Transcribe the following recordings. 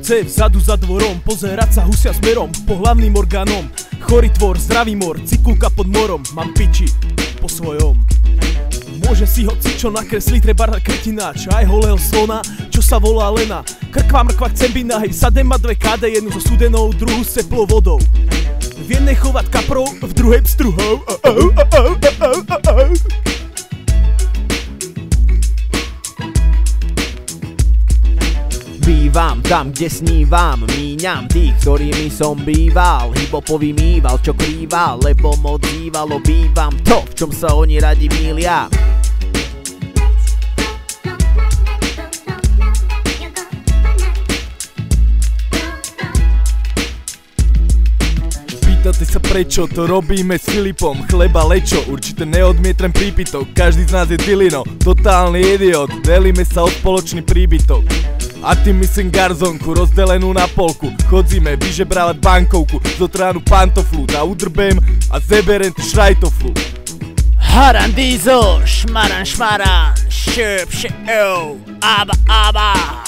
chce vzadu za dvorom pozerať sa husia smerom po hlavným orgánom. Chorý tvor, zdravý mor, cikulka pod morom. Mám piči po svojom. Môže si hocičo nakresliť, treba kretináč. Aj holého slona, čo sa volá Lena. Krkvá mrkva cembina, hej, sadem má dve KD, jednu so studenou, druhú s teplou vodou. V jednej chovať kaprov, v druhej pstruhou. Bývam tam, kde snívam, míňam tých, ktorými som býval. Hip-hopový mýval, čo krýval, lebo moc bývalo. Bývam to, v čom sa oni radi mýlia. Pýtate sa prečo, to robíme s Filipom. Chleba lečo, určite neodmietrem prípitok. Každý z nás je dilino, totálny idiot. Delíme sa o spoločný príbytok. A tým myslím garzonku, rozdelenú na polku. Chodzíme vyžebrávať bankovku, zotránu pantoflu, a udrbem a zeberem ty šrajtoflu. Haran diesel, šmaran šmaran, šöp šöp, aba aba.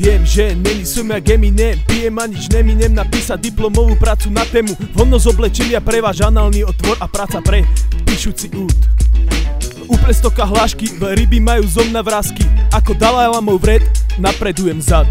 Viem, že není som jak Eminem, pijem a nič neminem, napísať diplomovú prácu na tému. Vonno z oblečenia pre váš análny otvor a práca pre píšuci úd. Úplne stoka hlášky, ryby majú zom na vrásky. Ako Dalaj Lamov vred, napredujem zad.